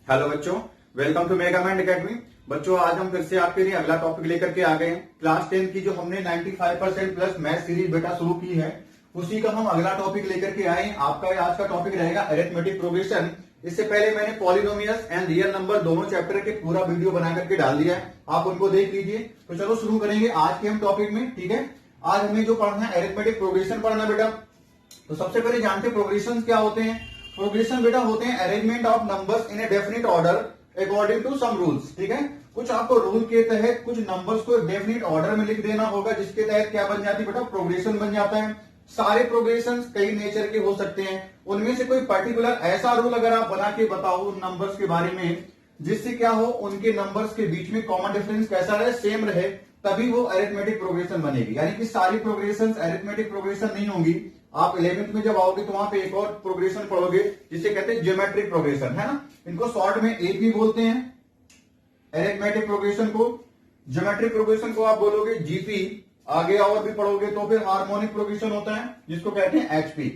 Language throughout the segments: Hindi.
हेलो बच्चों, welcome to mega mind academy. बच्चों, आज हम फिर से आपके लिए अगला टॉपिक लेकर के आ गए हैं। क्लास 10 की जो हमने 95% प्लस मैथ सीरीज बेटा शुरू की है, उसी का हम अगला टॉपिक लेकर के आए हैं। आपका आज का टॉपिक रहेगा अरिथमेटिक प्रोग्रेशन। इससे पहले मैंने पॉलिनोमियल्स एंड रियल नंबर दोनों चैप्टर के पूरा वीडियो बना करके डाल दिया है, आप उनको देख लीजिए। तो चलो शुरू करेंगे आज के हम टॉपिक में। ठीक है, आज हमें जो पढ़ना है अरिथमेटिक प्रोग्रेशन पढ़ना बेटा। तो सबसे पहले जानते प्रोग्रेशन क्या होते हैं। प्रोग्रेशन बेटा होते हैं arrangement of numbers in a definite order according to some rules. ठीक है, कुछ आपको रूल के तहत कुछ नंबर्स को डेफिनेट ऑर्डर में लिख देना होगा, जिसके तहत क्या बन जाती है बेटा, प्रोग्रेशन बन जाता है। सारे प्रोग्रेशन कई नेचर के हो सकते हैं, उनमें से कोई पर्टिकुलर ऐसा रूल अगर आप बना के बताओ उन नंबर्स के बारे में, जिससे क्या हो उनके नंबर्स के बीच में कॉमन डिफरेंस कैसा रहे, सेम रहे, तभी वो अरिथमेटिक प्रोग्रेशन बनेगी। यानी कि सारी प्रोग्रेशन अरिथमेटिक प्रोग्रेशन नहीं होंगी। आप 11th में जब आओगे तो वहां पे एक और प्रोग्रेशन पढ़ोगे जिसे कहते हैं ज्योमेट्रिक प्रोग्रेशन, है ना। इनको शॉर्ट में एपी बोलते हैं, अरिथमेटिक प्रोग्रेशन को। ज्योमेट्रिक प्रोग्रेशन को आप बोलोगे जीपी। आगे और भी पढ़ोगे तो फिर हार्मोनिक प्रोग्रेशन होता है जिसको कहते हैं एचपी।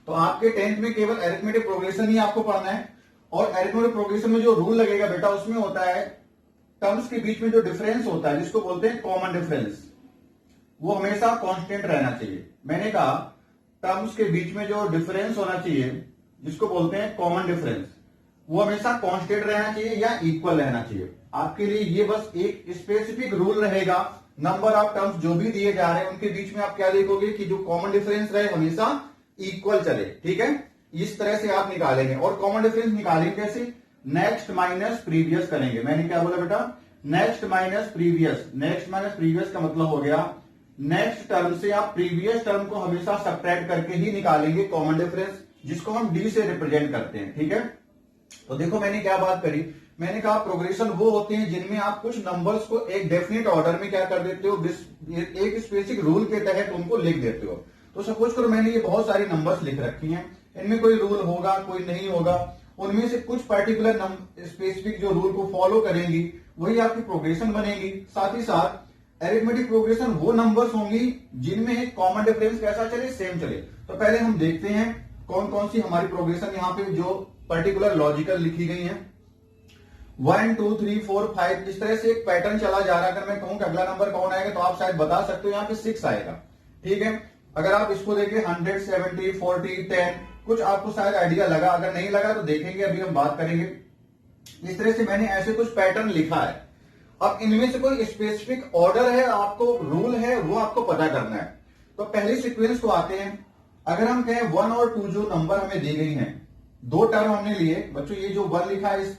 तो आपके 10th में केवल अरिथमेटिक प्रोग्रेशन ही आपको पढ़ना है। और अरिथमेटिक प्रोग्रेशन में जो रूल लगेगा बेटा, उसमें होता है टर्म्स के बीच में जो डिफरेंस होता है जिसको बोलते हैं कॉमन डिफरेंस, वो हमेशा कांस्टेंट रहना चाहिए। मैंने कहा टर्म्स के बीच में जो डिफरेंस होना चाहिए जिसको बोलते हैं कॉमन डिफरेंस, वो हमेशा कांस्टेंट रहना चाहिए या इक्वल रहना चाहिए। आपके लिए ये बस एक स्पेसिफिक रूल रहेगा। नंबर ऑफ टर्म्स जो भी दिए जा रहे हैं उनके बीच में आप क्या लिखोगे कि जो कॉमन डिफरेंस रहे हमेशा इक्वल चले। ठीक है, इस तरह से आप निकालेंगे। और कॉमन डिफरेंस निकालेंगे कैसे, नेक्स्ट माइनस प्रीवियस करेंगे। मैंने क्या बोला बेटा, next minus previous. Next minus previous का मतलब हो गया नेक्स्ट टर्म से आप प्रीवियस टर्म को हमेशा सब्ट्रैक्ट करके ही निकालेंगे कॉमन डिफरेंस, जिसको हम डी से रिप्रेजेंट करते हैं। ठीक है, तो देखो मैंने क्या बात करी, मैंने कहा प्रोग्रेशन वो होते हैं जिनमें आप कुछ नंबर्स को एक डेफिनेट ऑर्डर में क्या कर देते हो, एक स्पेसिफिक रूल के तहत उनको लिख देते हो। तो सपोज करो मैंने ये बहुत सारी नंबर्स लिख रखी हैं, इनमें कोई रूल होगा कोई नहीं होगा, उनमें से कुछ पर्टिकुलर स्पेसिफिक जो रूल को फॉलो करेंगी वही आपकी प्रोग्रेशन बनेगी। साथ ही साथ अरिथमेटिक प्रोग्रेशन वो नंबर्स होंगी जिनमें कॉमन डिफरेंस कैसा चले, सेम चले। तो पहले हम देखते हैं कौन कौन सी हमारी प्रोग्रेशन यहाँ पे जो पर्टिकुलर लॉजिकल लिखी गई है। 1 2 3 4 5 इस तरह से एक पैटर्न चला जा रहा है। अगर मैं कहूं कि अगला नंबर कौन आएगा तो आप शायद बता सकते हो, यहाँ पे 6 आएगा। ठीक है, अगर आप इसको देखें 100 70 40 10, कुछ आपको शायद आइडिया लगा, अगर नहीं लगा तो देखेंगे, अभी हम बात करेंगे। इस तरह से मैंने ऐसे कुछ पैटर्न लिखा है। अब इनमें से कोई स्पेसिफिक ऑर्डर है, आपको रूल है, वो आपको पता करना है। तो पहले सीक्वेंस को आते हैं। अगर हम कहें 1 और 2 जो नंबर हमें दी गई हैं, दो टर्म हमने लिए बच्चों। ये जो 1 लिखा है इस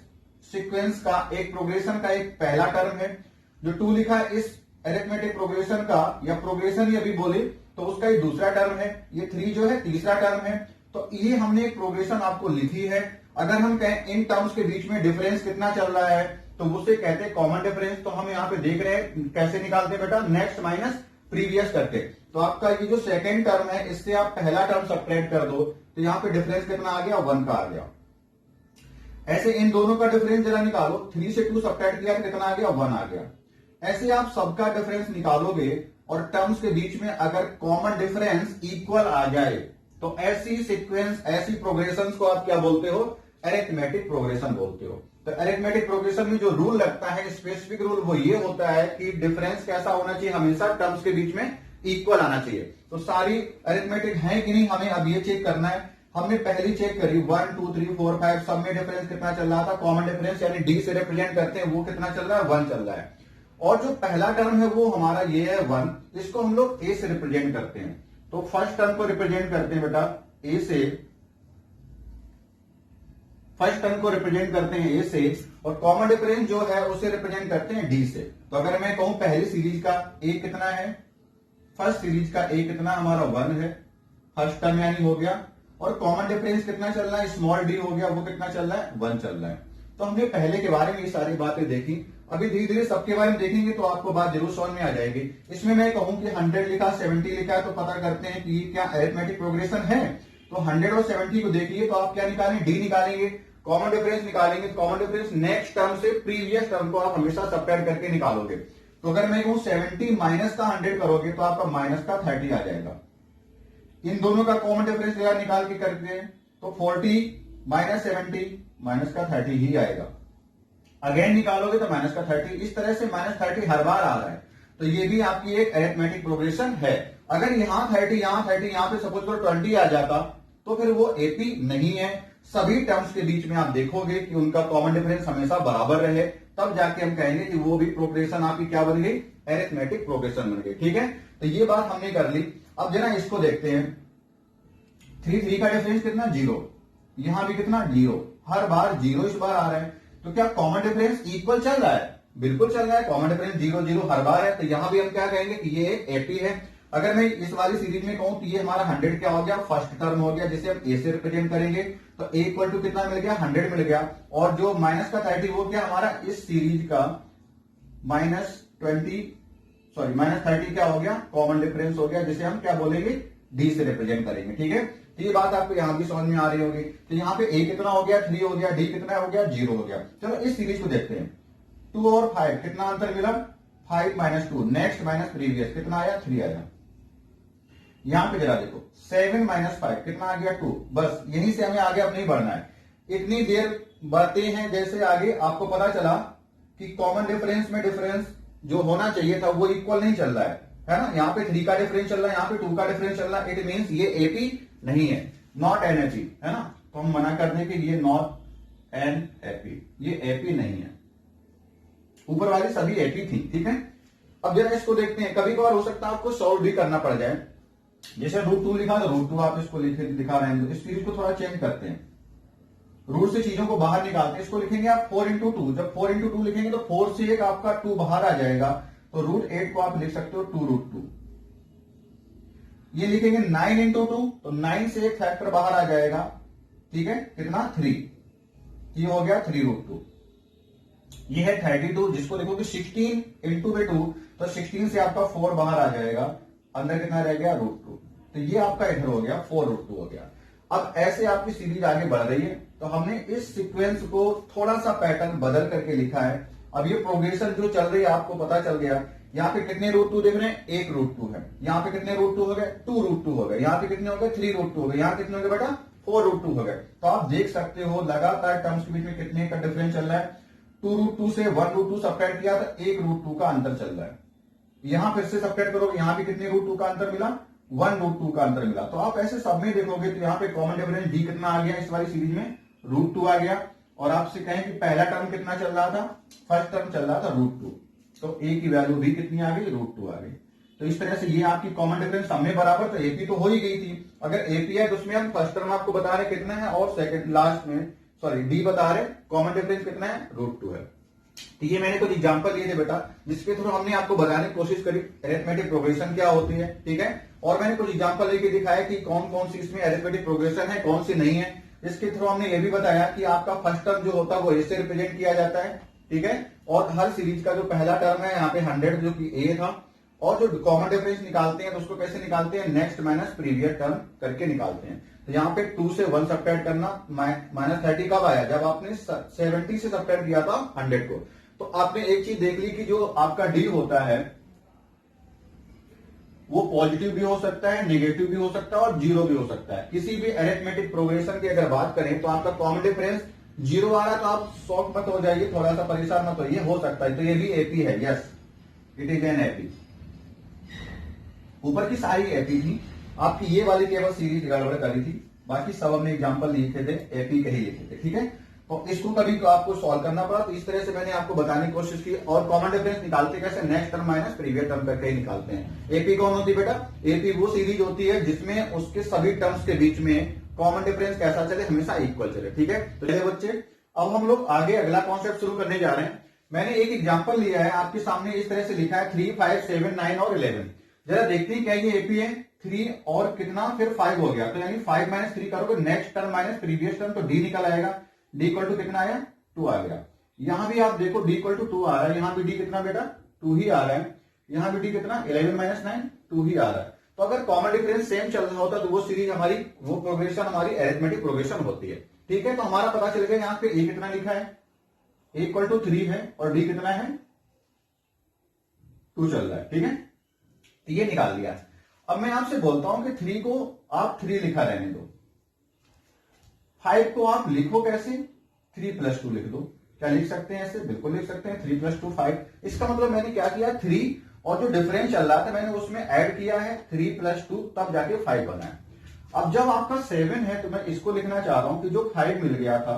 सीक्वेंस का एक प्रोग्रेशन का एक पहला टर्म है, जो 2 लिखा है इस अरिथमेटिक प्रोग्रेशन का या प्रोग्रेशन ये अभी बोले तो उसका ये दूसरा टर्म है, ये 3 जो है तीसरा टर्म है। तो ये हमने एक प्रोग्रेशन आपको लिखी है। अगर हम कहें इन टर्म्स के बीच में डिफरेंस कितना चल रहा है तो उसे कहते हैं कॉमन डिफरेंस। तो हम यहाँ पे देख रहे हैं कैसे निकालते हैं बेटा, नेक्स्ट माइनस प्रीवियस करके। तो आपका ये जो सेकंड टर्म है इससे आप पहला टर्म सब्ट्रैक्ट कर दो, तो यहाँ पे डिफरेंस कितना आ गया, 1 का आ गया। ऐसे इन दोनों का डिफरेंस जरा निकालो, 3 से 2 सब्ट्रैक्ट किया कितना आ गया, 1 आ गया। ऐसे आप सबका डिफरेंस निकालोगे और टर्म्स के बीच में अगर कॉमन डिफरेंस इक्वल आ जाए तो ऐसी सीक्वेंस ऐसी प्रोग्रेशन को आप क्या बोलते हो, अरिथमेटिक प्रोग्रेशन बोलते हो। तो अरिथमेटिक प्रोग्रेशन में जो रूल लगता है स्पेसिफिक रूल वो ये होता है कि डिफरेंस कैसा होना चाहिए, हमेशा टर्म्स के बीच में इक्वल आना चाहिए। तो सारी अरिथमेटिक है कि नहीं हमें अब ये चेक करना है। हमने पहली चेक करी 1 2 3 4 5 सब में डिफरेंस कितना चल रहा था, कॉमन डिफरेंस यानी डी से रिप्रेजेंट करते हैं वो कितना चल रहा है, 1 चल रहा है। और जो पहला टर्म है वो हमारा ये है 1, इसको हम लोग ए से रिप्रेजेंट करते हैं। तो फर्स्ट टर्म को रिप्रेजेंट करते हैं बेटा ए से, फर्स्ट टर्म को रिप्रेजेंट करते हैं ए से, और कॉमन डिफरेंस जो है उसे रिप्रेजेंट करते हैं डी से। तो अगर मैं कहूं पहली सीरीज का ए कितना है, फर्स्ट सीरीज का ए कितना हमारा 1 है, फर्स्ट टर्म यानी हो गया। और कॉमन डिफरेंस कितना चल रहा है, स्मॉल डी हो गया, वो कितना चल रहा है, 1 चल रहा है। तो हमने पहले के बारे में ये सारी बातें देखी। अभी धीरे धीरे सबके बारे में देखेंगे तो आपको बात जरूर समझ में आ जाएगी। इसमें मैं कहूं कि 100 लिखा 70 लिखा है तो पता करते हैं कि क्या अरिथमेटिक प्रोग्रेशन है। तो 100 और 70 को देखिए तो आप क्या निकालेंगे, डी निकालेंगे, कॉमन डिफरेंस निकालेंगे। कॉमन डिफरेंस नेक्स्ट टर्म से प्रीवियस टर्म को आप हमेशा सब्ट्रैक्ट करके निकालोगे। तो अगर मैं कहूं 70 माइनस का 100 करोगे तो आपका माइनस का 30 आ जाएगा। इन दोनों का कॉमन डिफरेंस निकाल के करते हैं तो 40 -70 माइनस का 30 ही आएगा। अगेन निकालोगे तो माइनस का 30, इस तरह से -30 हर बार आ रहा है। तो ये भी आपकी एक अरिथमेटिक प्रोग्रेशन है। अगर यहां 30 यहां 30 यहां पे सपोज करो 20 आ जाता तो फिर वो एपी नहीं है। सभी टर्म्स के बीच में आप देखोगे कि उनका कॉमन डिफरेंस हमेशा बराबर रहे, तब जाके हम कहेंगे कि वो भी प्रोग्रेशन आपकी क्या बन गई, अरिथमेटिक प्रोग्रेशन बन गई। ठीक है, तो ये बात हमने कर ली। अब जरा इसको देखते हैं। 3 का डिफरेंस कितना, 0। यहां भी कितना, 0। हर बार 0 इस बार आ रहा है। तो क्या कॉमन डिफरेंस इक्वल चल रहा है? बिल्कुल चल रहा है। कॉमन डिफरेंस 0 0 हर बार है। तो यहां भी हम क्या कहेंगे कि ये एक एपी है। अगर मैं इस वाली सीरीज में कहूं तो ये हमारा 100 क्या हो गया, फर्स्ट टर्म हो गया, जिसे हम ए से रिप्रेजेंट करेंगे। तो ए इक्वल टू कितना मिल गया, 100 मिल गया। और जो माइनस का 30 वो क्या हमारा इस सीरीज का -30 क्या हो गया, कॉमन डिफरेंस हो गया, जिसे हम क्या बोलेंगे, डी से रिप्रेजेंट करेंगे। ठीक है, तो ये बात आपको यहां भी समझ में आ रही होगी। तो यहाँ पे ए कितना हो गया, 3 हो गया, डी कितना हो गया, 0 हो गया। चलो इस सीरीज को देखते हैं। 2 और 5 कितना अंतर मिला, 5 - 2, नेक्स्ट माइनस प्रीवियस कितना आया, 3 आया। यहां पे जरा देखो 7 - 5 कितना आ गया, 2। बस यहीं से हमें आगे अब नहीं बढ़ना है। इतनी देर बढ़ते हैं जैसे आगे आपको पता चला कि कॉमन डिफरेंस में डिफरेंस जो होना चाहिए था वो इक्वल नहीं चल रहा है ना। यहाँ पे 3 का डिफरेंस चल रहा है, यहाँ पे 2 का डिफरेंस चल रहा है। इट मीन्स ये एपी नहीं है, नॉट एनएपी, है ना। तो हम मना कर दें कि ये नॉट एन एपी, ये एपी नहीं है। ऊपर वाली सभी एपी थी। ठीक है, अब जरा इसको देखते हैं। कभी कभार हो सकता है आपको सॉल्व भी करना पड़ जाए। जैसे √2 लिखा तो √2 आप इसको दिखा रहे हैं। तो इस सीरीज को थोड़ा चेंज करते हैं, रूट से चीजों को बाहर निकालते हैं। इसको लिखेंगे आप 4 × 2। जब 4 × 2 लिखेंगे तो 4 से एक आपका 2 बाहर आ जाएगा। तो √8 को आप लिख सकते हो 2√2। ये लिखेंगे 9 × 2, तो 9 से एक फैक्टर बाहर आ जाएगा। ठीक है, कितना, 3। ये हो गया 3√2। ये है 32, जिसको लिखोगे 16 × 2, तो 16 से आपका 4 बाहर आ जाएगा। अंदर कितना रह गया, √2। तो ये आपका इधर हो गया 4√2 हो गया। अब ऐसे आपकी सीरीज आगे बढ़ रही है। तो हमने इस सीक्वेंस को थोड़ा सा पैटर्न बदल करके लिखा है। अब ये प्रोग्रेशन जो चल रही है आपको पता चल गया। यहाँ पे कितने √2 देख रहे हैं, 1 √2 है। यहाँ पे कितने √2 हो गए, 2 √2 हो गए। यहाँ पे कितने हो गए, 3 √2 हो गए। यहाँ कितने हो गए बेटा, 4 √2 हो गए। तो आप देख सकते हो लगातार टर्म्स के बीच में कितने का डिफरेंस चल रहा है। 2 √2 से 1 √2 सब्ट्रैक्ट किया तो 1 √2 का अंतर चल रहा है। यहां फिर से सब्ट्रैक्ट करोगे, यहां भी कितने √2 का अंतर मिला, 1 √2 का अंतर मिला। तो आप ऐसे सब में देखोगे तो यहाँ पे कॉमन डिफरेंस डी कितना आ गया, इस वाली सीरीज में √2 आ गया। और आपसे कहें कि पहला टर्म कितना चल रहा था, फर्स्ट टर्म चल रहा था √2, तो ए की वैल्यू भी कितनी आ गई, √2 आ गई। तो इस तरह से ये आपकी कॉमन डिफरेंस सब में बराबर, तो एपी तो हो ही गई थी। अगर एपी है तो उसमें हम फर्स्ट टर्म आपको बता रहे कितना है, और सेकंड लास्ट में डी बता रहे कॉमन डिफरेंस कितना है, √2 है। तो ये मैंने कुछ एग्जांपल लिए थे बेटा, जिसके थ्रू हमने आपको बताने की कोशिश करी अरिथमेटिक प्रोग्रेशन क्या होती है। ठीक है, और मैंने कुछ एग्जांपल लेके दिखाया कि कौन कौन सी इसमें अरिथमेटिक प्रोग्रेशन है, कौन सी नहीं है। इसके थ्रू हमने ये भी बताया कि आपका फर्स्ट टर्म जो होता है वो ए से रिप्रेजेंट किया जाता है। ठीक है, और हर सीरीज का जो पहला टर्म है यहाँ पे 100 जो कि ए था, और जो कॉमन डिफरेंस निकालते हैं तो उसको कैसे निकालते हैं, नेक्स्ट माइनस प्रीवियस टर्म करके निकालते हैं। तो यहाँ पे 2 से 1 सब्ट्रैक्ट करना, -30 कब आया, जब आपने 70 से सब्ट्रैक्ट किया था 100 को। तो आपने एक चीज देख ली कि जो आपका डी होता है वो पॉजिटिव भी हो सकता है, नेगेटिव भी हो सकता है और 0 भी हो सकता है। किसी भी अरिथमेटिक प्रोग्रेशन की अगर बात करें तो आपका कॉमन डिफरेंस 0 आ रहा है तो आप शॉक मत हो जाइए, थोड़ा सा परेशान मत होइए, हो सकता है। तो ये भी एपी है, yes it is an AP. ऊपर की सारी एपी थी, आपकी ये वाली केवल सीरीज गड़बड़ करी थी, बाकी सब हमने एग्जांपल लिखे थे एपी के ही लिखे थे। ठीक है, तो इसको कभी तो आपको सॉल्व करना पड़ा, तो इस तरह से मैंने आपको बताने की कोशिश की। और कॉमन डिफरेंस निकालते कैसे, next term minus previous term करके ही निकालते हैं। एपी कौन होती है बेटा, एपी वो सीरीज होती है जिसमें उसके सभी टर्म्स के बीच में कॉमन डिफरेंस कैसा चले, हमेशा इक्वल चले। ठीक है, तो चलिए बच्चे अब हम लोग आगे अगला कॉन्सेप्ट शुरू करने जा रहे हैं। मैंने एक एग्जाम्पल लिया है आपके सामने, इस तरह से लिखा है 3, 5, 7, 9 और 11। जरा देखते हैं क्या ये एपी है। 3 और कितना, फिर 5 हो गया, तो यानी 5 - 3 करोगे, next term minus previous term, तो डी निकल आएगा। डी इक्वल टू कितना आया, 2 आ गया। यहां भी आप देखो डी इक्वल टू 2 आ रहा है, यहां भी डी कितना बेटा, 2 ही आ रहा है। यहां भी डी कितना, 11 - 9, 2 ही आ रहा है। तो अगर कॉमन डिफरेंस सेम चल रहा होता तो वो सीरीज हमारी, वो प्रोग्रेशन हमारी अरिथमेटिक प्रोग्रेशन होती है। ठीक है, तो हमारा पता चल गया यहाँ पे ए कितना लिखा है, ए इक्वल टू 3 है, और डी कितना है, 2 चल रहा है। ठीक है, तो ये निकाल लिया। अब मैं आपसे बोलता हूं कि 3 को आप 3 लिखा रहने दो, 5 को आप लिखो कैसे, 3 + 2 लिख दो। क्या लिख सकते हैं ऐसे, बिल्कुल लिख सकते हैं, 3 + 2 5। इसका मतलब मैंने क्या किया, 3 और जो डिफरेंस चल रहा था मैंने उसमें ऐड किया है 3 + 2, तब जाके 5 बना है। अब जब आपका 7 है तो मैं इसको लिखना चाह रहा हूं कि जो 5 मिल गया था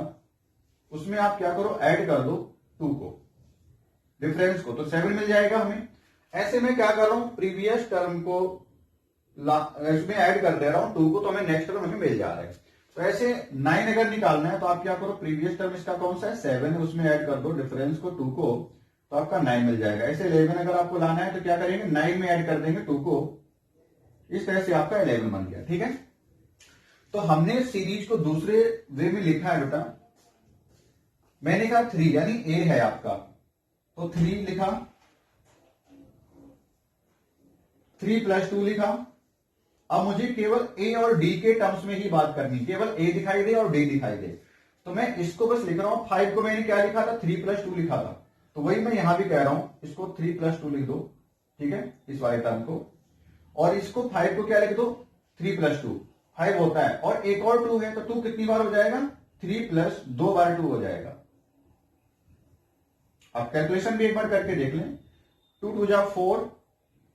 उसमें आप क्या करो, ऐड कर दो 2 को, डिफरेंस को, तो 7 मिल जाएगा हमें। ऐसे में क्या कर रहा हूं, प्रीवियस टर्म को इसमें ऐड कर दे रहा हूं 2 को, तो हमें नेक्स्ट टर्म हमें मिल जा रहा है। तो ऐसे 9 अगर निकालना है तो आप क्या करो, प्रीवियस टर्म इसका कौन सा है, 7 है, उसमें ऐड कर दो डिफरेंस को 2 को, तो आपका 9 मिल जाएगा। ऐसे 11 अगर आपको लाना है तो क्या करेंगे, 9 में ऐड कर देंगे 2 को, इस तरह से आपका 11 बन गया। ठीक है, तो हमने सीरीज को दूसरे वे में लिखा है बेटा। मैंने कहा 3 यानी ए है आपका, तो 3 लिखा, 3 + 2 लिखा। अब मुझे केवल ए और डी के टर्म्स में ही बात करनी, केवल ए दिखाई दे और डी दिखाई दे, तो मैं इसको बस लिख रहा हूं। 5 को मैंने क्या लिखा था, 3 + 2 लिखा था, तो वही मैं यहां भी कह रहा हूं, इसको 3 + 2 लिख दो। ठीक है, इस वाले टर्म को, और इसको 5 को क्या लिख दो, 3 + 2 5 होता है, और एक और 2 है, तो 2 कितनी बार हो जाएगा, 3 + 2 बार 2 हो जाएगा। आप कैलकुलेशन भी एक बार करके देख लें, 2 × 2 = 4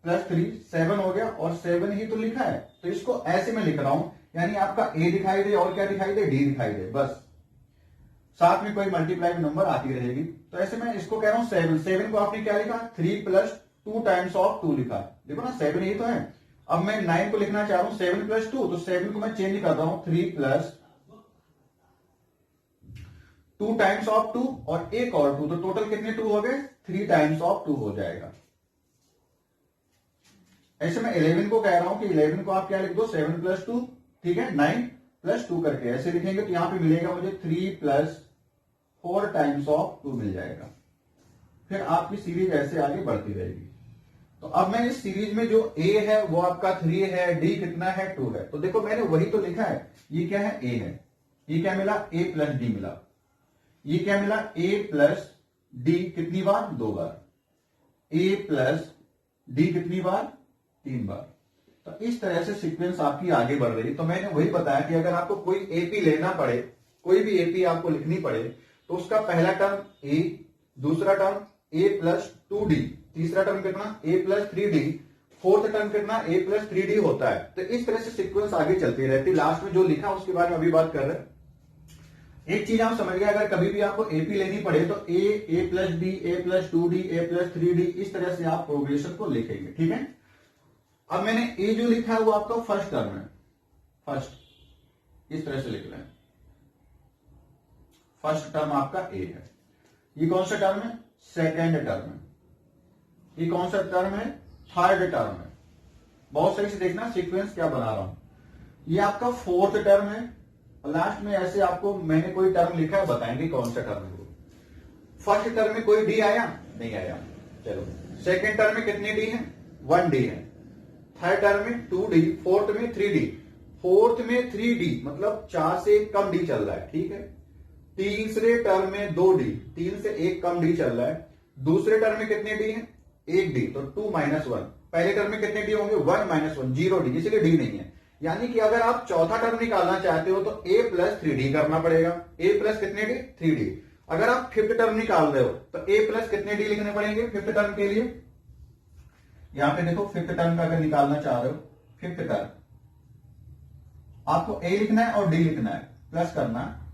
+ 3 7 हो गया, और 7 ही तो लिखा है, तो इसको ऐसे में लिख रहा हूं, यानी आपका ए दिखाई दे और क्या दिखाई दे, डी दिखाई दे, बस साथ में कोई मल्टीप्लाई नंबर आती रहेगी। तो ऐसे में इसको कह रहा हूं 7 को आपने क्या लिखा, 3 + 2 टाइम्स ऑफ 2 लिखा, देखो ना 7 ही तो है। अब मैं 9 को लिखना चाह रहा हूं 7 + 2, तो 7 को मैं चेंज कर रहा हूं, 3 + 2 टाइम्स ऑफ 2 और एक और 2, तो टोटल कितने 2 हो गए, 3 टाइम्स ऑफ 2 हो जाएगा। ऐसे मैं 11 को कह रहा हूं कि 11 को आप क्या लिख दो, 7 + 2, ठीक है, 9 + 2 करके ऐसे लिखेंगे, तो यहां पे मिलेगा मुझे 3 + 4 टाइम्स ऑफ 2 मिल जाएगा। फिर आपकी सीरीज ऐसे आगे बढ़ती रहेगी। तो अब मैं इस सीरीज में जो a है वो आपका 3 है, d कितना है, 2 है, तो देखो मैंने वही तो लिखा है। ये क्या है, a है, ये क्या मिला, a + d मिला, ये क्या मिला, a + d कितनी बार, 2 बार, a + d कितनी बार, 3 बार। तो इस तरह से सीक्वेंस आपकी आगे बढ़ रही है। तो मैंने वही बताया कि अगर आपको कोई एपी लेना पड़े, कोई भी एपी आपको लिखनी पड़े, तो उसका पहला टर्म a, दूसरा टर्म a + 2d, तीसरा टर्म कितना, a + 3d, फोर्थ टर्म कितना, a + 3d होता है। तो इस तरह से सीक्वेंस आगे चलती रहती है। लास्ट में जो लिखा उसके बारे में अभी बात कर रहे हैं। एक चीज आप समझ गए, अगर कभी भी आपको एपी लेनी पड़े तो a + d, a + 2d, a + 3d, इस तरह से आप प्रोग्रेशन को लिखेंगे। ठीक है, अब मैंने ए जो लिखा है वो आपका फर्स्ट टर्म है, फर्स्ट, इस तरह से लिख लें, फर्स्ट टर्म आपका ए है। ये कौन सा टर्म है, सेकेंड टर्म है। ये कौन सा टर्म है, थर्ड टर्म है। बहुत सही से देखना सीक्वेंस क्या बना रहा हूं। ये आपका फोर्थ टर्म है, और लास्ट में ऐसे आपको मैंने कोई टर्म लिखा है, बताएंगे कौन सा टर्म है वो। फर्स्ट टर्म में कोई डी आया, नहीं आया, चलो। सेकेंड टर्म में कितने डी है, 1 डी है। थर्ड टर्म में 2d, फोर्थ में 3d, फोर्थ में 3d मतलब 4 से कम डी चल रहा है। ठीक है, तीसरे टर्म में 2d, 3 से 1 कम डी चल रहा है। दूसरे टर्म में कितने डी है, 1d, तो 2 - 1। पहले टर्म में कितने डी होंगे, 1 - 1, 0d, इसलिए डी नहीं है। यानी कि अगर आप चौथा टर्म निकालना चाहते हो तो a + 3d करना पड़ेगा, a + कितने डी, 3d। अगर आप फिफ्थ टर्म निकाल रहे हो तो a + कितने डी लिखने पड़ेंगे फिफ्थ टर्म के लिए। यहां पे देखो फिफ्थ टर्म का अगर निकालना चाह रहे हो, फिफ्थ टर्म आपको a लिखना है और d लिखना है, प्लस करना है।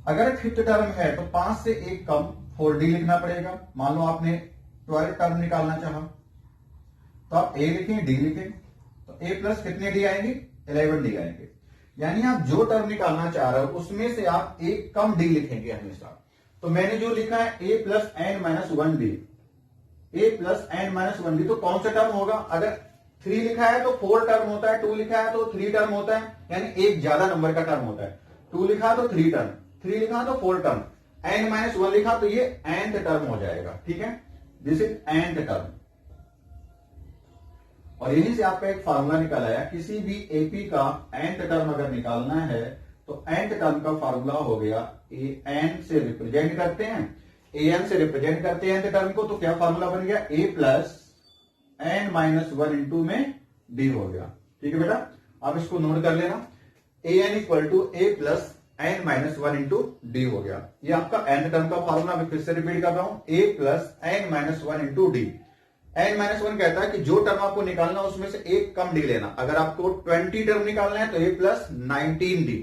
अगर फिफ्थ टर्म है तो 5 से 1 कम 4d लिखना पड़ेगा। मान लो आपने 12th टर्म निकालना चाहा तो आप a लिखें, d लिखें, तो a + कितने d आएंगे, 11d आएंगे। यानी आप जो टर्म निकालना चाह रहे हो उसमें से आप एक कम d लिखेंगे हमेशा। तो मैंने जो लिखा है a + n - 1d, a + n - 1d, तो कौन सा टर्म होगा, अगर 3 लिखा है तो 4 टर्म होता है, 2 लिखा है तो 3 टर्म होता है, यानी एक ज्यादा नंबर का टर्म होता है। 2 लिखा तो 3 टर्म, 3 लिखा तो 4 टर्म, n - 1 लिखा तो ये nth टर्म हो जाएगा। ठीक है, दिस इज nth टर्म। और यहीं से आपका एक फार्मूला निकल आया, किसी भी एपी का nth टर्म अगर निकालना है तो nth टर्म का फार्मूला हो गया, an से रिप्रेजेंट करते हैं, an से रिप्रेजेंट करते हैं nth टर्म को, तो क्या फार्मूला बन गया, a + n - 1 इंटू में d हो गया। ठीक है बेटा, अब इसको नोट कर लेना, an = a + n minus one into d हो गया। ये आपका एन टर्म का फॉर्मूला मैं फिर से रिपीट कर रहा हूं, a plus n minus one into d. N minus one कहता है कि जो टर्म आपको निकालना है उसमें से एक कम डी लेना। अगर आपको 20 टर्म निकालना है तो ए प्लस 19 डी,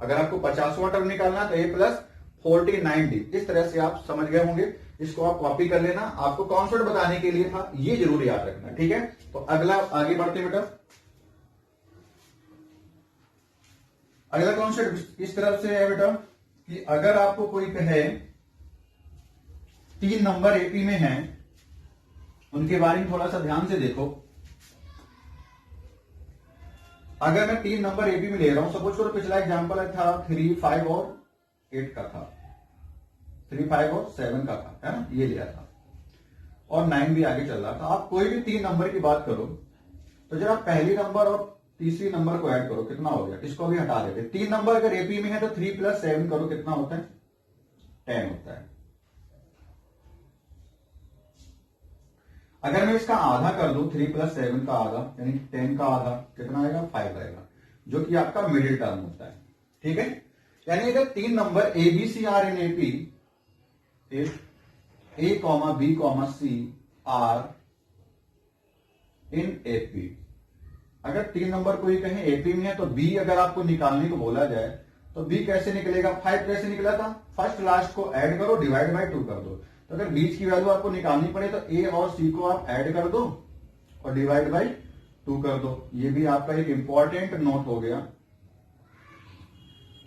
अगर आपको 50वां टर्म निकालना है तो ए प्लस 49 डी। इस तरह से आप समझ गए होंगे, इसको आप कॉपी कर लेना। आपको कॉन्सेप्ट बताने के लिए था, ये जरूर याद रखना, ठीक है। तो अगला आगे बढ़ते हैं बेटा। अगला कॉन्सेप्ट इस तरफ से है बेटा कि अगर आपको कोई कहे 3 नंबर एपी में हैं, उनके बारे में थोड़ा सा ध्यान से देखो। अगर मैं 3 नंबर एपी में ले रहा हूं, सपोज करो पिछला एग्जांपल था 3, 5 और 8 का था, 3, 5 और 7 का था, है ना, ये लिया था, और 9 भी आगे चल रहा था। आप कोई भी 3 नंबर की बात करो तो जरा पहली नंबर और तीसरी नंबर को ऐड करो, कितना हो गया, इसको भी हटा देते। 3 नंबर अगर एपी में है तो 3 प्लस 7 करो, कितना होता है, 10 होता है। अगर मैं इसका आधा कर दूं, 3 प्लस 7 का आधा यानी 10 का आधा, कितना आएगा, 5 आएगा, जो कि आपका मिडिल टर्म होता है, ठीक है। यानी अगर 3 number a b c are in AP, a comma b comma c are in AP, अगर 3 नंबर कोई कहें एपी में है तो बी अगर आपको निकालने को बोला जाए तो बी कैसे निकलेगा, 5 कैसे निकला था, फर्स्ट लास्ट को ऐड करो, डिवाइड बाय 2 कर दो। तो अगर बीच की वैल्यू आपको निकालनी पड़े तो ए और सी को आप ऐड कर दो और डिवाइड बाय 2 कर दो। ये भी आपका एक इंपॉर्टेंट नोट हो गया,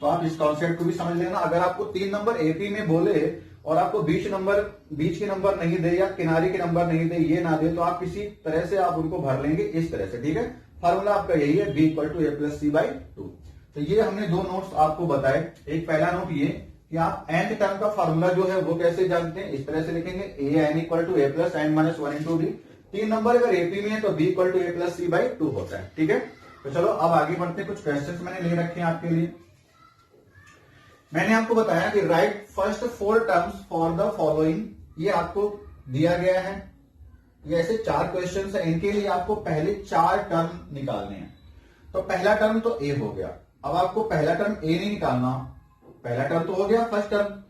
तो आप इस कॉन्सेप्ट को भी समझ लेना। अगर आपको 3 नंबर एपी में बोले और आपको बीच के नंबर नहीं दे या किनारे के नंबर नहीं दे, ये ना दे, तो आप किसी तरह से आप उनको भर लेंगे इस तरह से, ठीक है। फॉर्मूला आपका यही है, b equal to a plus c by 2। तो ये हमने 2 नोट्स आपको बताए। एक पहला नोट ये कि आप nth टर्म का फॉर्मूला जो है वो कैसे जानते हैं, इस तरह से लिखेंगे, a n equal to a plus n minus one into d. 3 number अगर एपी में है तो b equal to a plus c by 2 होता है, ठीक है। तो चलो अब आगे बढ़ते हैं, कुछ क्वेश्चंस मैंने ले रखे हैं आपके लिए। मैंने आपको बताया कि right first 4 terms for the following, ये आपको दिया गया है। ये ऐसे 4 क्वेश्चन है, इनके लिए आपको पहले 4 टर्म निकालने हैं। तो पहला टर्म तो ए हो गया। अब आपको पहला टर्म ए नहीं निकालना, पहला टर्म तो हो गया फर्स्ट टर्म।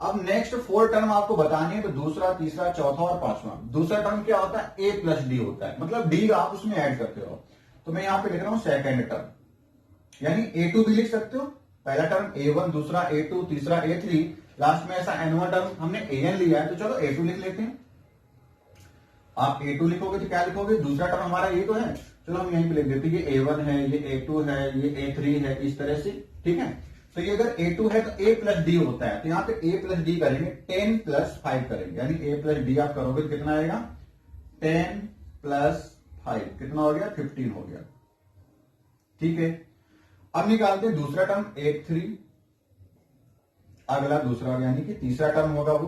अब नेक्स्ट 4 टर्म आपको बतानी है, तो दूसरा, तीसरा, चौथा और 5वां। दूसरा टर्म क्या होता है, ए प्लस डी होता है, मतलब डी आप उसमें ऐड करते हो। तो मैं यहां पे लिख रहा हूं सेकेंड टर्म, यानी A2 भी लिख सकते हो। पहला टर्म A1, दूसरा A2, तीसरा A3, लास्ट में ऐसा N1 टर्म हमने AN लिया है, तो चलो A2 लिख लेते हैं। आप A2 लिखोगे तो क्या लिखोगे, दूसरा टर्म हमारा ये तो है, चलो हम यहीं पे लिख देते हैं, ये A1 है, ये A2 है, ये A3 है, इस तरह से, ठीक है। तो ये अगर A2 है तो A प्लस डी होता है, तो यहाँ पे A प्लस डी करेंगे, 10 प्लस 5 करेंगे, यानी A प्लस डी आप करोगे तो कितना आएगा, 10 प्लस 5 कितना हो गया, 15 हो गया, ठीक है। अब निकालते हैं दूसरा टर्म A3, अगला दूसरा यानी कि तीसरा टर्म होगा वो।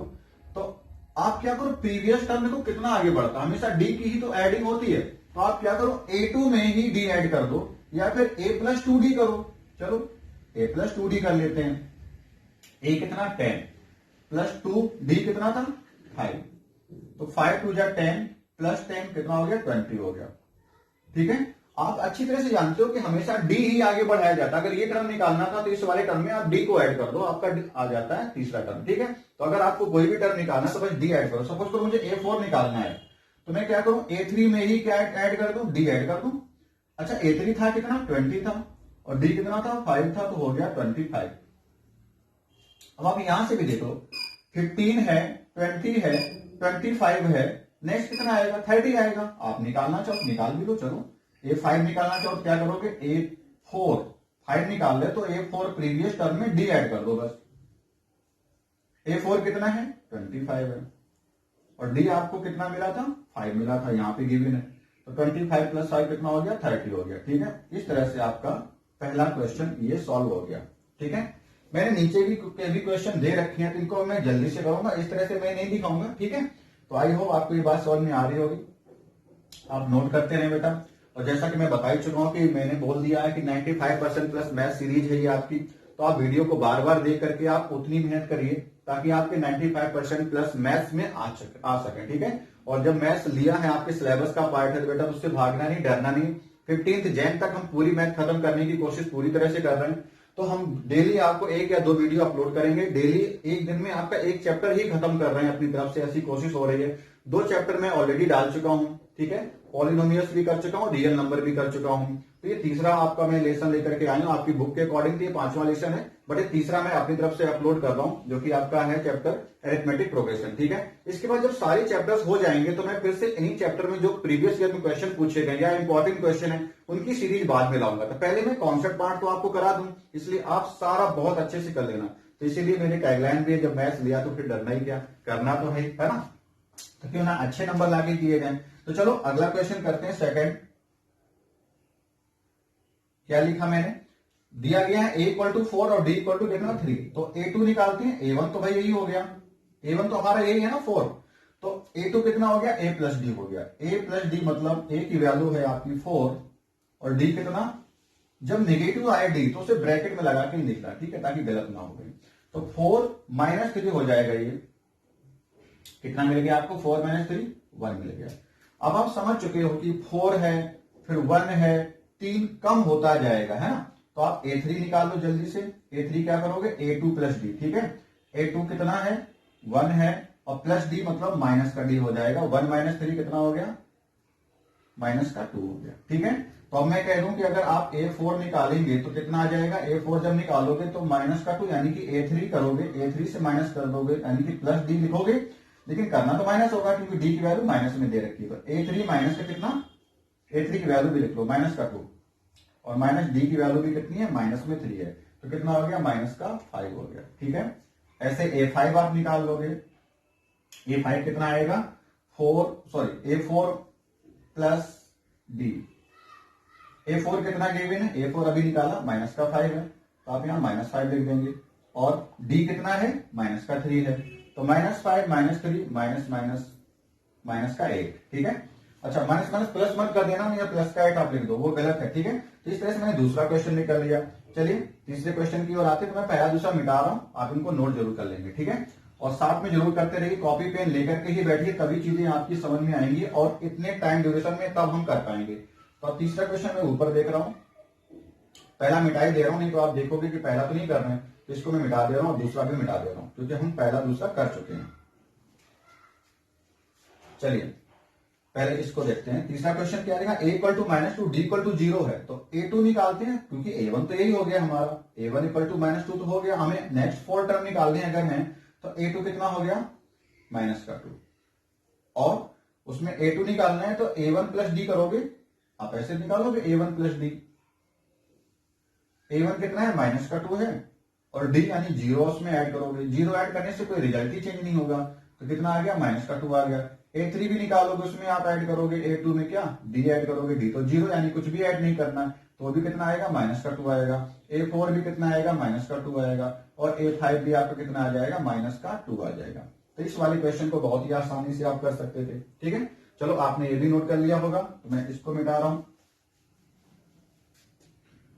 तो आप क्या करो, प्रीवियस टर्म देखो कितना आगे बढ़ता, हमेशा डी की ही तो एडिंग होती है, तो आप क्या करो, A2 में ही डी ऐड कर दो, या फिर A प्लस 2D करो। चलो A प्लस 2D कर लेते हैं। A कितना, 10 प्लस 2, डी कितना था, 5, तो 5 2 जा 10 प्लस 10 कितना हो गया, 20 हो गया, ठीक है। आप अच्छी तरह से जानते हो कि हमेशा डी ही आगे बढ़ाया जाता है। अगर ये टर्म निकालना था तो इस वाले टर्म में आप डी को ऐड कर दो, आपका आ जाता है तीसरा टर्म, ठीक है। तो अगर आपको कोई भी टर्म निकालना है तो बस डी ऐड करो। सपोज करो मुझे A4 निकालना है, तो मैं क्या करूं, A3 में ही क्या ऐड कर दूं, डी ऐड कर दूं। अच्छा A3 था कितना, 20 था, और डी कितना था, 5 था, तो हो गया 25। अब आप यहां से भी देखो, 15 है, 20 है, 25 है, नेक्स्ट कितना आएगा, 30 आएगा। आप निकालना चाहो निकाल भी लो, चलो। A5 निकालना चाहो तो क्या करोगे, A4 5 निकाल ले तो A4 प्रीवियस टर्म में डी ऐड कर दो बस। A4 कितना है, 25 है, और डी आपको कितना मिला था, 5 मिला था, यहां पे गिवन है, तो 25 प्लस 5 कितना हो गया, 30 हो गया, ठीक है। इस तरह से आपका पहला क्वेश्चन ये सॉल्व हो गया, ठीक है। मैंने नीचे भी क्वेश्चन दे रखे हैं, तो इनको मैं जल्दी से करूंगा, इस तरह से मैं नहीं दिखाऊंगा, ठीक है। तो आई होप आपको ये बात समझ में आ रही होगी। आप नोट करते रहे बेटा। और जैसा कि मैं बता ही चुका हूं कि मैंने बोल दिया है कि 95% प्लस मैथ सीरीज है ये आपकी, तो आप वीडियो को बार बार देख करके आप उतनी मेहनत करिए ताकि आपके 95% प्लस मैथ्स में आ सके, ठीक है। और जब मैथ्स लिया है, आपके सिलेबस का पार्ट है, तो बेटा उससे भागना नहीं, डरना नहीं। 15 जैन तक हम पूरी मैथ खत्म करने की कोशिश पूरी तरह से कर रहे हैं। तो हम डेली आपको 1 या 2 वीडियो अपलोड करेंगे। डेली एक दिन में आपका एक चैप्टर ही खत्म कर रहे हैं अपनी तरफ से, ऐसी कोशिश हो रही है। 2 चैप्टर मैं ऑलरेडी डाल चुका हूं, ठीक है, पॉलिनोमियल्स भी कर चुका हूं, रियल नंबर भी कर चुका हूं। तो ये तीसरा आपका मैं लेसन लेकर के आया हूं, आपकी बुक के अकॉर्डिंग ये 5वां लेसन है, बट ये तीसरा मैं अपनी तरफ से अपलोड कर रहा हूं, जो कि आपका है चैप्टर अरिथमेटिक प्रोग्रेशन, ठीक है। इसके बाद जब सारे चैप्टर्स हो जाएंगे तो मैं फिर से इन्हीं चैप्टर में जो प्रीवियस ईयर में क्वेश्चन पूछे गए या इंपॉर्टेंट क्वेश्चन है उनकी सीरीज बाद में लाऊंगा। तो पहले मैं कॉन्सेप्ट पार्ट तो आपको करा दूं, इसलिए आप सारा बहुत अच्छे से कर लेना। तो इसीलिए मेरे टैगलाइन भी है, जब मैथ्स लिया तो फिर डरना ही क्या, करना तो है ना, तो क्यों ना अच्छे नंबर लाके किए गए। तो चलो अगला क्वेश्चन करते हैं, सेकंड। क्या लिखा मैंने, दिया गया है a इक्वल टू 4 और d इक्वल टू कितना 3, तो a2 निकालते हैं। a1 तो भाई यही हो गया, a1 तो हमारा यही है ना 4, तो a2 कितना हो गया, a प्लस डी हो गया। a प्लस डी मतलब a की वैल्यू है आपकी 4 और d कितना, जब नेगेटिव आए d तो उसे ब्रैकेट में लगा के ही लिखना, ठीक है, ताकि गलत ना हो गई। तो 4 माइनस 3 हो जाएगा, ये कितना मिल गया आपको, 4 माइनस 3 1 मिल गया। अब आप समझ चुके हो कि 4 है फिर 1 है, 3 कम होता जाएगा, है ना। तो आप a3 निकाल लो जल्दी से। a3 क्या करोगे, a2 प्लस डी, ठीक है। a2 कितना है, 1 है, और प्लस डी मतलब माइनस का डी हो जाएगा। 1 माइनस 3 कितना हो गया, माइनस का 2 हो गया, ठीक है। तो अब मैं कह दूं कि अगर आप a4 निकालेंगे तो कितना आ जाएगा, a4 जब निकालोगे तो माइनस का 2 यानी कि a3 करोगे, a3 से माइनस कर दोगे यानी कि प्लस डी लिखोगे, लेकिन करना तो माइनस होगा क्योंकि डी की वैल्यू माइनस में दे रखी है। a3 माइनस का कितना, a3 की वैल्यू भी लिख लो माइनस का 2, और माइनस डी की वैल्यू भी कितनी है, माइनस में 3 है, तो कितना हो गया, माइनस का 5 हो गया, ठीक है। ऐसे a5 आप निकाल लोगे, a5 कितना आएगा, a4 प्लस डी। a4 कितना गिवन है, a4 अभी निकाला, माइनस का 5 है, तो आप यहां माइनस 5 लिख देंगे, और d कितना है, माइनस का 3 है, तो minus 5 minus 3 minus minus minus का 8, ठीक है। अच्छा, माइनस माइनस प्लस मत कर देना, या प्लस का 8 आप लिख दो, वो गलत है, ठीक है। तो इस तरह से मैंने दूसरा क्वेश्चन निकाल लिया। चलिए तीसरे क्वेश्चन की ओर आते, तो मैं पहला दूसरा मिटा रहा हूं, आप इनको नोट जरूर कर लेंगे, ठीक है। और साथ में जरूर करते रहिए, कॉपी पेन लेकर के ही बैठिए, तभी चीजें आपकी समझ में आएंगी, और इतने टाइम ड्यूरेशन में तब हम कर पाएंगे। तो अब तीसरा क्वेश्चन मैं ऊपर देख रहा हूं, पहला मिटा ही दे रहा हूं, नहीं तो आप देखोगे कि पहला तो नहीं कर रहे हैं, तो इसको मैं मिटा दे रहा हूं और दूसरा भी मिटा दे रहा हूं, क्योंकि हम पहला दूसरा कर चुके हैं। चलिए पहले इसको देखते हैं। तीसरा क्वेश्चन क्या रहेगा, a equal to minus 2 d equal to 0 है, तो a2 निकालते हैं, क्योंकि a1 तो यही हो गया हमारा, a1 इक्वल टू माइनस 2 तो हो गया। हमें नेक्स्ट 4 टर्म निकालने अगर हैं तो a2 कितना हो गया, माइनस का 2, और उसमें a2 निकालना है तो a1 प्लस डी करोगे, आप ऐसे निकालोगे a1 प्लस डी। a1 कितना है, माइनस का 2 है, और d यानी 0 उसमें ऐड करोगे, 0 ऐड करने से कोई रिजल्ट ही चेंज नहीं होगा, तो कितना आ गया, माइनस का 2 आ गया। a3 भी निकालोगे, उसमें आप ऐड करोगे, a2 में क्या, d ऐड करोगे, d तो 0 यानी कुछ भी ऐड नहीं करना, तो भी कितना आएगा, माइनस का 2 आएगा। a4 भी कितना आएगा, माइनस का 2 आएगा, और a5 भी आपका कितना आ जाएगा, माइनस का 2 आ जाएगा। तो इस वाले क्वेश्चन को बहुत ही आसानी से आप कर सकते थे, ठीक है। चलो आपने ये भी नोट कर लिया होगा, तो मैं इसको मिटा रहा हूं।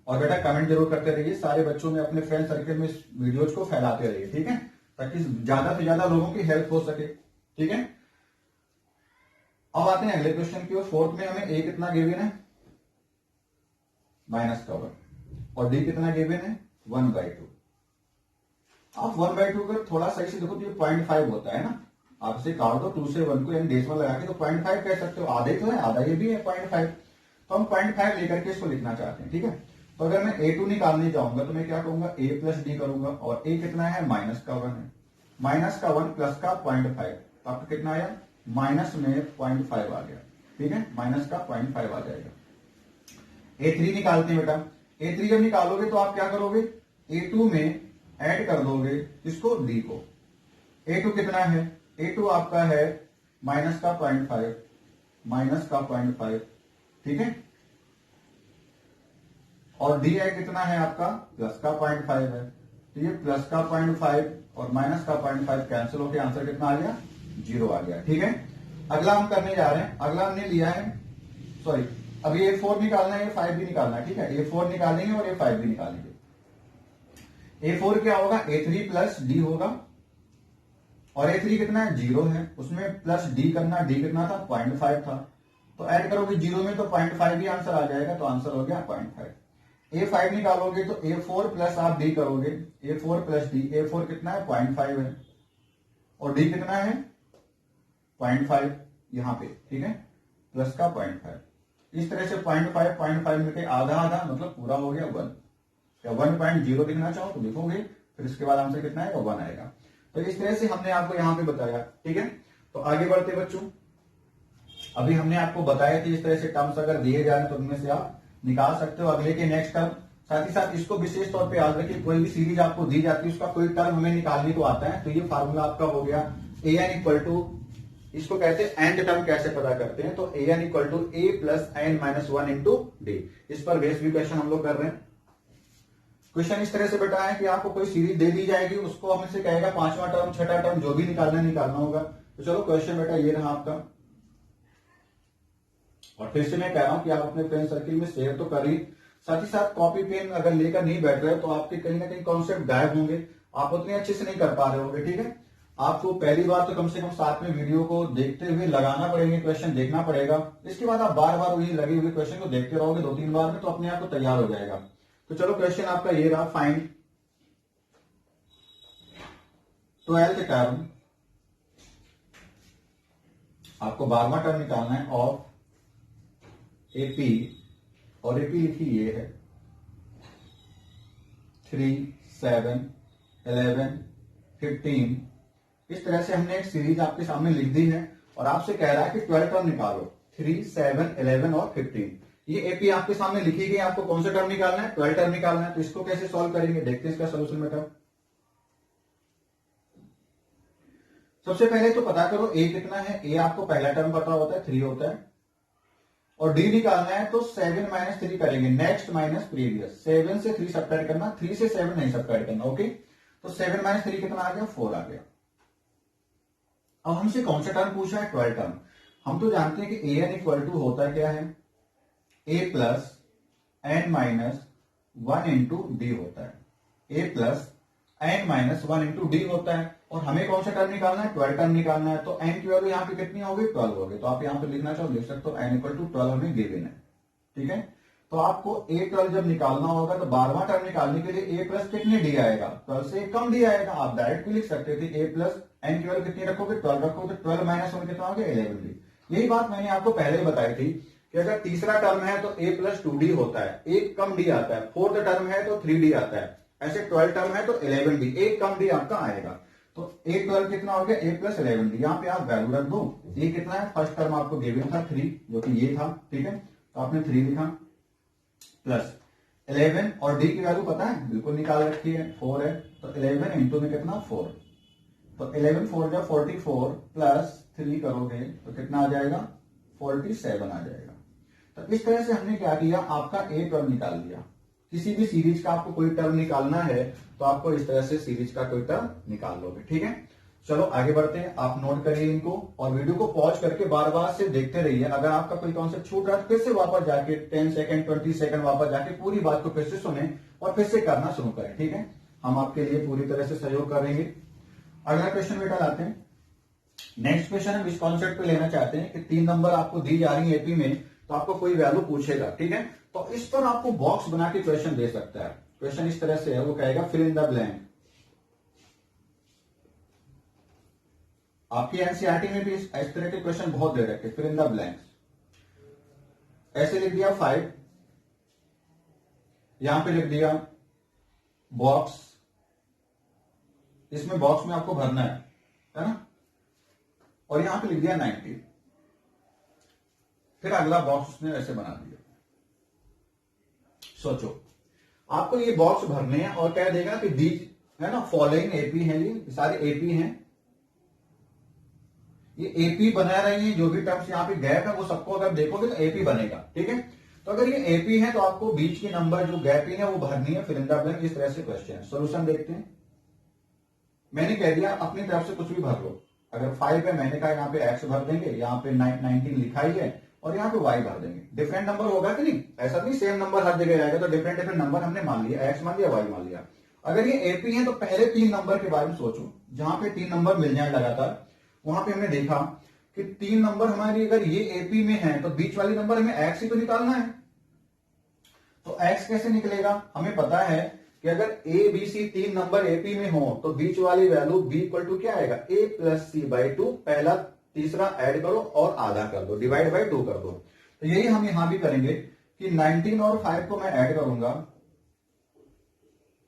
और बेटा कमेंट जरूर करते रहिए, सारे बच्चों में अपने फ्रेंड सर्कल में इस वीडियोज को फैलाते रहिए, ठीक है, ताकि ज्यादा से ज्यादा लोगों की हेल्प हो सके, ठीक है। अब आते हैं अगले क्वेश्चन की ओर। फोर्थ में हमें a कितना गिवन है, माइनस का 1, और d कितना गिवन है, 1/2। आप 1/2 कर थोड़ा सही से देखो तो ये 0.5 होता है ना, आप इसे काट दो 2 से 1 को यानी डेसिमल लगा के, तो 0.5 कह सकते हो, आधे तो है, आधा ये भी है 0.5, तो हम 0.5 लेकर के इसको लिखना चाहते हैं, ठीक है। तो अगर मैं a2 निकालने जाऊंगा तो मैं क्या कहूंगा, a प्लस डी करूंगा, और a कितना है, माइनस का 1 है, माइनस का 1 प्लस का 0.5, तो आपका कितना आया, माइनस में 0.5 आ गया, ठीक है, माइनस का 0.5 आ जाएगा। a3 निकालते हैं बेटा, a3 जब निकालोगे तो आप क्या करोगे, a2 में ऐड कर दोगे इसको, d को। a2 कितना है, a2 आपका है माइनस का 0.5, माइनस का 0.5, ठीक है, और डी आई कितना है आपका, प्लस का 0.5 है, तो ये प्लस का 0.5 और माइनस का 0.5 कैंसिल होकर आंसर कितना आ गया, 0 आ गया, ठीक है। अगला हम करने जा रहे हैं, अगला हमने लिया है, सॉरी अभी a4 निकालना है, a5 भी निकालना है, ठीक है, a4 निकालेंगे और a5 भी निकालेंगे। a4 क्या होगा, a3 प्लस डी होगा, और a3 कितना है, 0 है, उसमें प्लस डी करना, डी कितना था, 0.5 था, तो ऐड करोगे 0 में तो 0.5 ही आंसर आ जाएगा, तो आंसर हो गया 0.5। A5 निकालोगे तो A4 प्लस आप D करोगे, A4 प्लस D, A4 कितना है 0.5 है और D कितना है 0.5 यहां पे, ठीक है, प्लस का 0.5, इस तरह से 0.5 मिलके आधा आधा मतलब पूरा हो गया 1, या 1.0 लिखना चाहो तो लिखोगे, फिर इसके बाद आंसर कितना आएगा 1 आएगा। तो इस तरह से हमने आपको यहां पे बताया, ठीक है। तो आगे बढ़ते बच्चों, अभी हमने आपको बताया कि इस तरह से टर्म्स अगर दिए जाए तो उनमें से आप निकाल सकते हो अगले के नेक्स्ट टर्म। साथ ही साथ इसको विशेष तौर पे याद रखिए, कोई भी सीरीज आपको दी जाती है उसका कोई टर्म हमें निकालने को आता है तो ये फार्मूला आपका हो गया ए एन इक्वल टू, इसको कहते हैं एंड टर्म कैसे पता करते हैं, तो a n equal to a plus n minus 1 into d. इस पर बेस भी क्वेश्चन हम लोग कर रहे हैं। क्वेश्चन इस तरह से बेटा है कि आपको कोई सीरीज दे दी जाएगी, उसको हमसे कहेगा पांचवा टर्म छठा टर्म जो भी निकालना होगा। तो चलो क्वेश्चन बेटा ये रहा आपका, और फिर से मैं कह रहा हूं कि आप अपने फ्रेंड सर्किल में शेयर तो करिए, साथ ही साथ कॉपी पेन अगर लेकर नहीं बैठ रहे तो आपके कहीं ना कहीं कॉन्सेप्ट गायब होंगे, आप उतने अच्छे से नहीं कर पा रहे होंगे, ठीक है। आपको पहली बार तो कम से कम साथ में वीडियो को देखते हुए लगाना पड़ेगा, क्वेश्चन देखना पड़ेगा, इसके बाद आप बार बार वही लगे हुए क्वेश्चन को देखते रहोगे 2-3 बार में तो अपने आप को तैयार हो जाएगा। तो चलो क्वेश्चन आपका ये रहा, फाइंड 12th टर्म, आपको 12वां टर्म निकालना है ऑफ एपी, और एपी लिखी ये है 3, 7, 11, 15। इस तरह से हमने एक सीरीज आपके सामने लिख दी है और आपसे कह रहा है कि 12 टर्म निकालो, 3, 7, 11 और 15। ये एपी आपके सामने लिखी गई, आपको कौन सा टर्म निकालना है 12 टर्म निकालना है। तो इसको कैसे सॉल्व करेंगे देखते हैं इसका सोल्यूशन बेटा। सबसे पहले तो पता करो ए कितना है, ए आपको पहला टर्म पता होता है 3 होता है, और डी निकालना है तो 7 माइनस 3 करेंगे, नेक्स्ट माइनस प्रीवियस, 7 से 3 सब्ट्रैक्ट करना, 3 से 7 नहीं सब्ट्रैक्ट करना, ओके। तो 7 माइनस 3 कितना आ गया 4 आ गया। अब हमसे कौन सा टर्म पूछा है 12 टर्म। हम तो जानते हैं कि ए एन इक्वल टू होता क्या है a plus n minus 1 into d होता है, a plus n minus 1 into d होता है, और हमें कौन सा टर्म निकालना है 12 टर्म निकालना है। तो एन की वैल्यू यहाँ पे कितनी होगी 12 होगी, तो आप यहाँ पे लिखना चाहो लिख सकते हो एन इक्वल टू 12 हमें गिवन है, ठीक है। तो आपको ए 12 जब निकालना होगा तो 12वां टर्म निकालने के लिए ए प्लस कितने डी आएगा 12 से कम डी आएगा, आप डायरेक्ट भी लिख सकते थे ए प्लस एन की वैल्यू कितनी रखोगे 12 रखोगे तो 12 माइनस 1 कितना हो गया 11 डी। यही बात मैंने आपको पहले ही बताई थी कि अगर तीसरा टर्म है तो ए प्लस 2d होता है, एक कम डी आता है, फोर्थ टर्म है तो 3d आता है, ऐसे 12 टर्म है तो 11d, एक कम डी आपका आएगा। तो ए 12 कितना हो गया ए प्लस 11d, यहाँ पे आप वैल्यू रख दो। ए कितना है फर्स्ट टर्म आपको गिवन था 3 जो कि ये था, ठीक है, तो आपने 3 लिखा प्लस 11 और डी की वैल्यू पता है बिल्कुल निकाल रखी है 4 है, तो 11 इंटू में कितना 4, तो 11 4 जा 44 प्लस 3 करोगे तो कितना आ जाएगा 47 आ जाएगा। तो इस तरह से हमने क्या किया आपका ए टर्म निकाल लिया। किसी भी सीरीज का आपको कोई टर्म निकालना है तो आपको इस तरह से सीरीज का कोई टर्म निकाल लोगे, ठीक है। चलो आगे बढ़ते हैं, आप नोट करिए इनको और वीडियो को पॉज करके बार बार से देखते रहिए। अगर आपका कोई कॉन्सेप्ट छूट रहा है तो फिर से वापस जाके 10 सेकंड 20 सेकंड वापस जाके पूरी बात को फिर से सुने और फिर से करना शुरू करें, ठीक है। हम आपके लिए पूरी तरह से सहयोग करेंगे। अगला क्वेश्चन बेटा लाते हैं। नेक्स्ट क्वेश्चन हम इस कॉन्सेप्ट पे लेना चाहते हैं कि 3 नंबर आपको दी जा रही है एपी में, तो आपको कोई वैल्यू पूछेगा, ठीक है, तो इस पर आपको बॉक्स बना के क्वेश्चन दे सकता है। क्वेश्चन इस तरह से है, वो कहेगा फिल इन द ब्लैंक। आपकी एनसीईआरटी में भी इस तरह के क्वेश्चन बहुत दे रखे, फिल इन द ब्लैंक्स। ऐसे लिख दिया 5, यहां पे लिख दिया बॉक्स, इसमें बॉक्स में आपको भरना है ना, और यहां पे लिख दिया 90, फिर अगला बॉक्स उसने ऐसे बना दिया। सोचो आपको ये बॉक्स भरने हैं और कह देगा कि दी है ना फॉलोइंग एपी है, ये सारे एपी हैं, ये एपी बना रही है, जो भी टर्म्स यहां पे गैप है वो सबको अगर देखोगे तो एपी बनेगा, ठीक है। तो अगर ये एपी है तो आपको बीच के नंबर जो गैप इन है वो भरनी है, फिल इन द ब्लैंक। इस तरह से क्वेश्चन है। सोल्यूशन देखते हैं। मैंने कह दिया अपनी तरफ से कुछ भी भर लो। अगर 5 है मैंने कहा यहाँ पे x भर देंगे, यहाँ पे 19 लिखा ही है और यहाँ पे y भर देंगे। डिफरेंट नंबर होगा कि नहीं, ऐसा नहीं सेम नंबर हर जगह आएगा, तो डिफरेंट डिफरेंट नंबर हमने मान लिया, x मान लिया y मान लिया। अगर ये एपी है तो पहले 3 नंबर के बारे में सोचो, जहां पे 3 नंबर मिल जाए लगातार, वहां पे हमने देखा कि 3 नंबर हमारी अगर ये एपी में है तो बीच वाली नंबर हमें x ही तो निकालना है। तो x कैसे निकलेगा? हमें पता है कि अगर a b c तीन नंबर AP में हो तो बीच वाली वैल्यू b इक्वल टू क्या आएगा? a प्लस c बाई 2, पहला तीसरा ऐड करो और आधा कर दो, डिवाइड बाई 2 कर दो। तो यही हम यहां भी करेंगे कि 19 और 5 को मैं ऐड करूंगा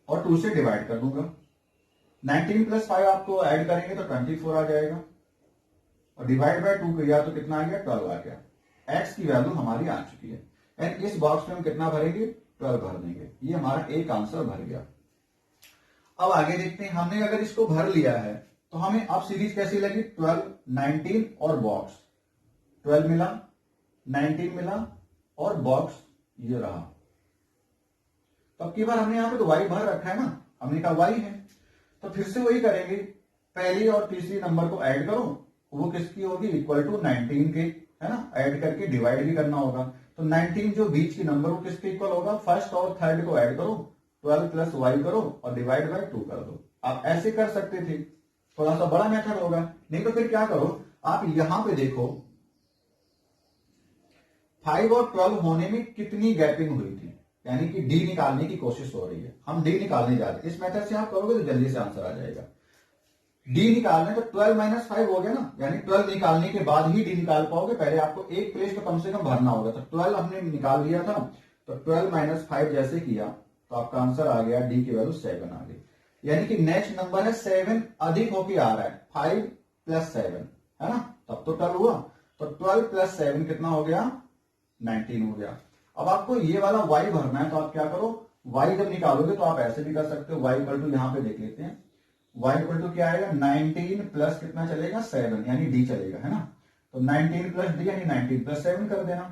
और 2 से डिवाइड कर दूंगा। 19 प्लस 5 आपको ऐड करेंगे तो 24 आ जाएगा और डिवाइड बाय 2 किया तो कितना आ गया? 12 आ गया। x की वैल्यू हमारी आ चुकी है एंड इस बॉक्स में हम कितना भरेंगे? 12 भर देंगे। ये हमारा एक आंसर भर गया। अब आगे देखते हैं, हमने अगर इसको भर लिया है तो हमें अब सीरीज कैसी लगी? 12, 19 और बॉक्स। 12 मिला, 19 मिला और बॉक्स ये रहा। तो अब की बार हमने यहां पे तो y भर रखा है ना, हमने कहा y है, तो फिर से वही करेंगे, पहली और तीसरी नंबर को ऐड करो, वो किसकी होगी? इक्वल टू 19 के, है ना, ऐड करके डिवाइड भी करना होगा। तो 19 जो बीच की नंबर वो किसके इक्वल होगा? फर्स्ट और थर्ड को ऐड करो, 12 प्लस y करो और डिवाइड बाय 2 कर दो। आप ऐसे कर सकते थे, थोड़ा सा बड़ा मेथड होगा। नहीं तो फिर क्या करो, आप यहां पे देखो 5 और 12 होने में कितनी गैपिंग हुई थी, यानी कि डी निकालने की कोशिश हो रही है। हम डी निकालने जा रहे हैं, इस मेथड से आप करोगे तो जल्दी से आंसर आ जाएगा। डी निकालने तो 12 माइनस 5 हो गया ना, यानी 12 निकालने के बाद ही डी निकाल पाओगे। पहले आपको एक प्लेस तो कम से कम भरना होगा। तो 12 हमने निकाल लिया था, तो 12 माइनस 5 जैसे किया तो आपका आंसर आ गया, डी की वैल्यू 7 आ गई। यानी कि नेक्स्ट नंबर है 7 अधिक होके आ रहा है, 5 प्लस 7, है ना, तब तो 12 हुआ। तो 12 प्लस 7 कितना हो गया? 19 हो गया। अब आपको ये वाला y भरना है, तो आप क्या करो, y जब निकालोगे तो आप ऐसे भी कर सकते हो। y इक्वल टू यहां पे देख लेते हैं, y इक्वल टू क्या आएगा? 19 प्लस कितना चलेगा? 7, यानी d चलेगा, है ना। तो 19 प्लस d यानी 19 प्लस 7 कर देना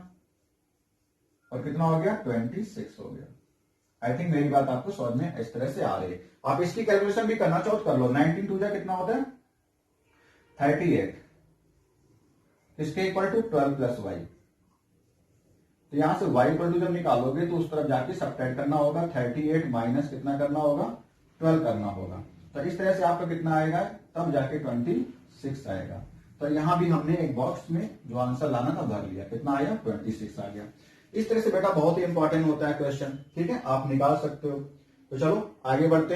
और कितना हो गया? 26 हो गया। आई थिंक मेरी बात आपको समझ में इस तरह से आ रही है। आप इसकी कैलकुलेशन भी करना चाहो तो कर लो। 19 टू जा कितना होता है? 38, इसके इक्वल टू 12 प्लस y। तो यहां से y इक्वल टू जब निकालोगे तो उस तरफ जाके सब्ट्रैक्ट करना होगा, 38 माइनस कितना करना होगा? 12 करना होगा। तो इस तरह से आपका कितना आएगा? तब जाके 26 आएगा। तो यहां भी हमने एक बॉक्स में जो आंसर लाना था भर लिया। कितना आया? 26 आ गया। इस तरह से बेटा बहुत ही इंपॉर्टेंट होता है क्वेश्चन, ठीक है, आप निकाल सकते हो। तो चलो आगे बढ़ते हैं।